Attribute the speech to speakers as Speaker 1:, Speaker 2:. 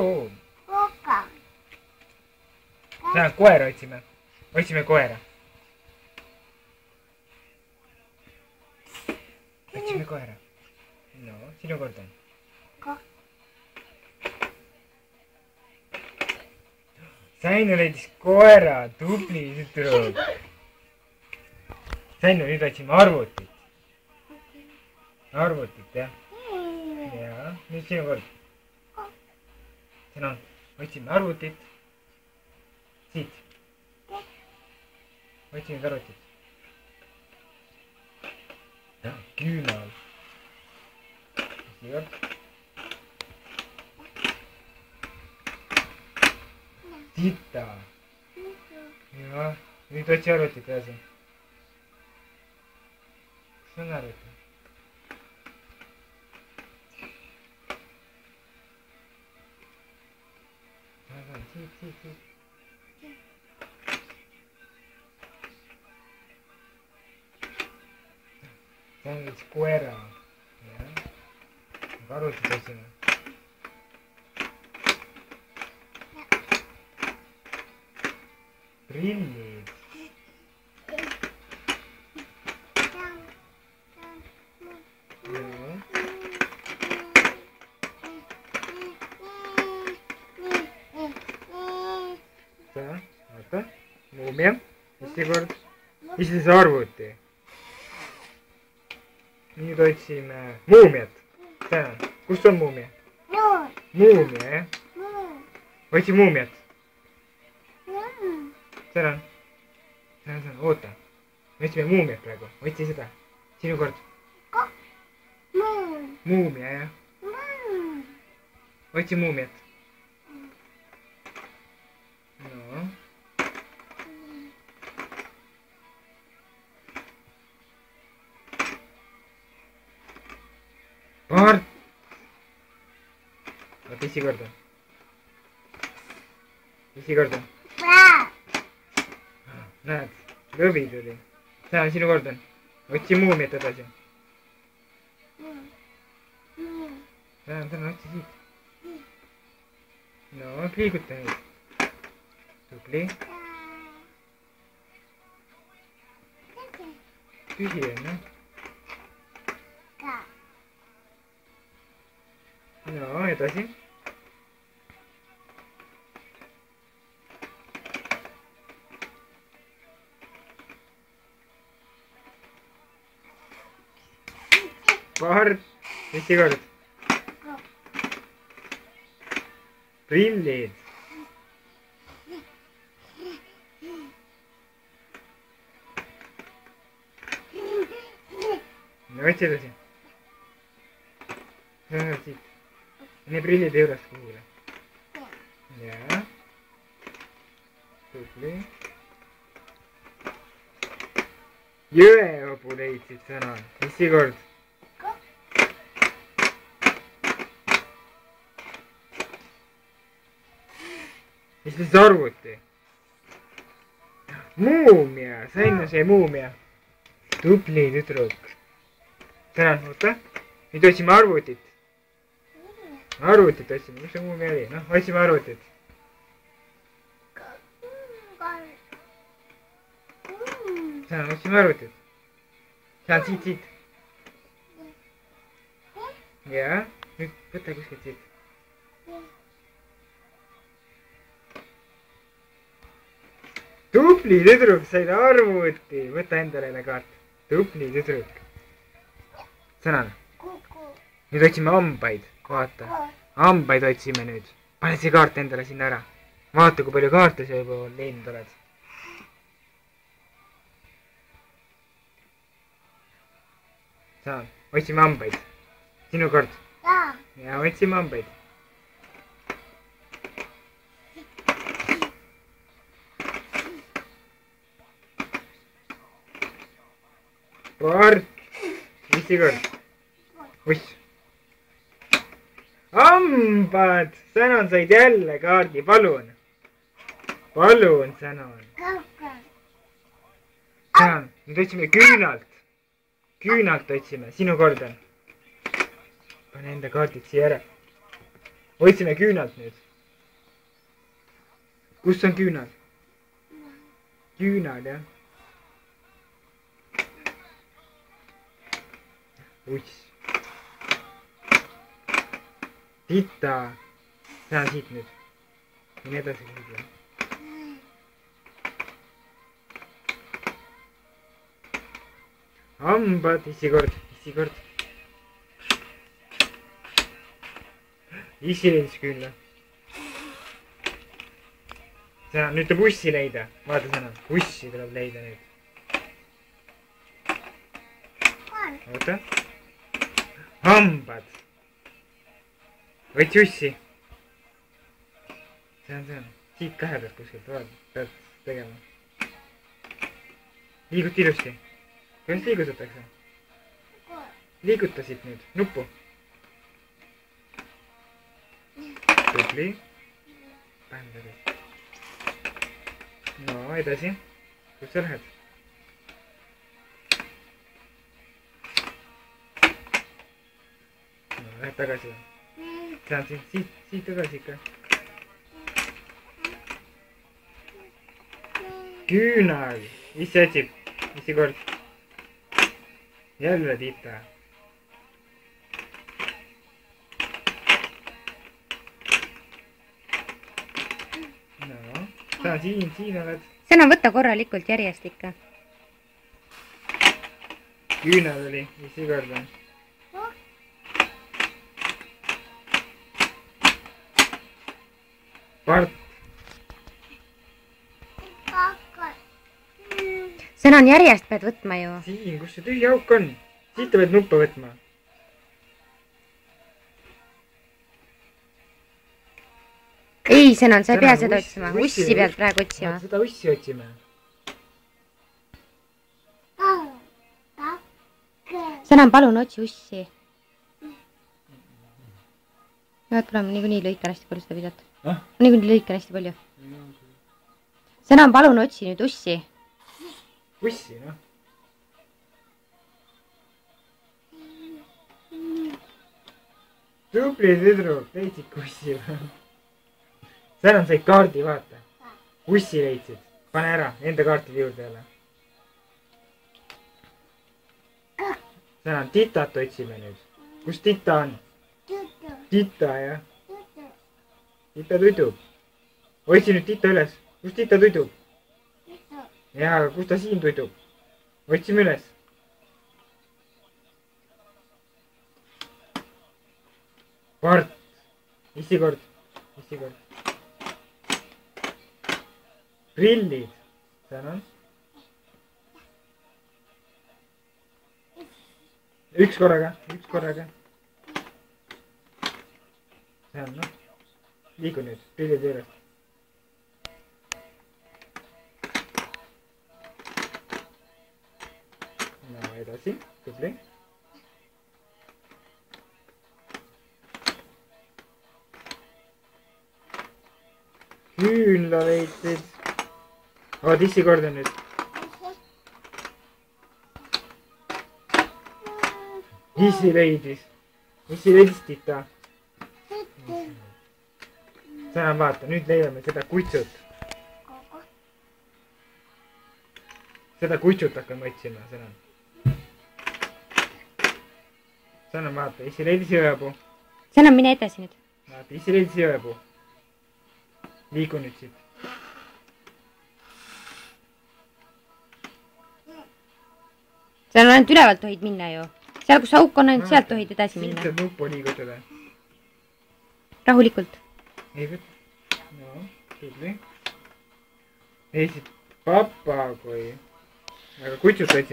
Speaker 1: loom. Koera otsime. Otsime koera. Otsime koera. No, sinu kord on. Säinu leidis koera, tubli tüdruk. Säinu, nüüd otsime arvutit. Arvutit, jah. Ja, nüüd sinu kord. Sõna, otsime arvutit. Siit. Otsime arvutit. Ja, küünal. Siia kord. Sita. Ja, nüüd otsi arvutit edasi. Kus on arvutit? Siit. See on üks koera. Arvutit otsime. Prillid. Vaata, muumia, Eesti kord, siis arvuti. Nüüd otsime muumiat. Tänan, kus on muumia? Muumia, jah? Otsi muumiat. Tänan, oota. Me otsime muumiat praegu, otsi seda. Sinu kord. Muumia, jah? Otsi muumiat. No. Part. Oota, isi kord on. Isi kord on. Näed, lõvi tuli. See on sinu kord on. Otsi muumiat edasi. Tänan, otsi siit. No, liiguta nüüd. Tubli. Tühi on, jah? No, edasi. Part. Eesti kord. Prillid. No, otsi edasi. Siit. Enne prillid juurest kuhule. Ja. Tubli. Jõehobu leidsid sõna. Eesti kord. Mis siis arvuti? Muumia, Säinu sai muumia. Tubli tüdruk. Tänan, oota. Nüüd otsime arvutit. Arvutit otsime, mis see muumia oli? Noh, otsime arvutit. Tänan, otsime arvutit. Tänan, siit. Ja, nüüd võta kuskilt siit. Tubli tüdruk said arvuti. Võta endale kaart. Tubli tüdruk. Sõnan. Nüüd otsime hambaid. Vaata. Hambaid otsime nüüd. Pane see kaart endale sinna ära. Vaata, kui palju kaarte sa juba leidnud oled. Sõnan. Otsime hambaid. Sinu kord. Ja otsime hambaid. Part. Eesti kord. Uss. Hambad. Sänon said jälle kaardi. Palun. Palun, Sänon. Sänon. Nüüd otsime küünalt. Küünalt otsime. Sinu kord on. Pane enda kaardid siia ära. Otsime küünalt nüüd. kus on küünal? Küünal, jah. Uss. Tita. Sä siit nüüd. Mine edasi liiga. Hambad, issikord. Issi leidis küünla. Sõna, nüüd tuleb ussi leida. Vaata sõna, ussi tuleb leida nüüd. Oota. Hambad. Võtsi ussi. See on. Siit kahe pealt kuskilt. Vaata, pead tegema. Liiguti ilusti. Kuidas liigutatakse? Liiguta siit nüüd. Nuppu. Tubli. Pänd edasi. No, edasi. Kus sa lähed? No, lähed tagasi või? See on siit edasi ikka. Küünal. Issi otsib. Issi kord. Jälle Tita. No, sa siin oled.
Speaker 2: Sõna võtta korralikult järjest ikka.
Speaker 1: Küünal oli, Issi kord on. Part.
Speaker 2: Sõna on järjest pead võtma ju.
Speaker 1: Siin, kus see tühi auk on? Siit pead nuppa võtma.
Speaker 2: Ei, sõna on, sa ei pea seda otsima. Ussi pealt praegu otsima.
Speaker 1: Seda ussi otsime.
Speaker 2: Sõna on, palun otsi ussi. Vaat pole, ma niikuinii lõikan hästi palju seda videot. Niikuinii lõikan hästi palju. Sõna on, palun otsi nüüd ussi.
Speaker 1: Ussi, noh. Tubli tüdruk, leidsid ussi või? Sõna sai kaardi, vaata. Ussi leidsid. Pane ära, enda kaartide juurde jälle. Sõna, Titat otsime nüüd. Kus Tita on? Tita, jah. Tita tudub. Otsi nüüd Tita üles. Kus Tita tudub? Jaa, aga kus ta siin tudub? Otsime üles. Part. Issi kord. Prillid. Tänan. Üks korraga. See on, noh. Liigu nüüd. Prillid üles. No, edasi. Tubli. Küünla leidsid. Oot, Issi kord on nüüd. Issi leidis Tita. Sõna, vaata, nüüd leiame seda kutsut. Seda kutsut hakkame otsima, sõna. Sõna, vaata, Issi leidis jõepuu.
Speaker 2: Sõna, mine edasi nüüd.
Speaker 1: Vaata, Issi leidis jõepuu. Liigu nüüd siit.
Speaker 2: Seal on ainult ülevalt tohid minna ju. Seal, kus auk on, ainult sealt tohid edasi minna.
Speaker 1: Siit saab nuppu liigutada.
Speaker 2: Rahulikult.
Speaker 1: Ei võt. No, tubli. Leisid papagoi. Aga kutsut otsime.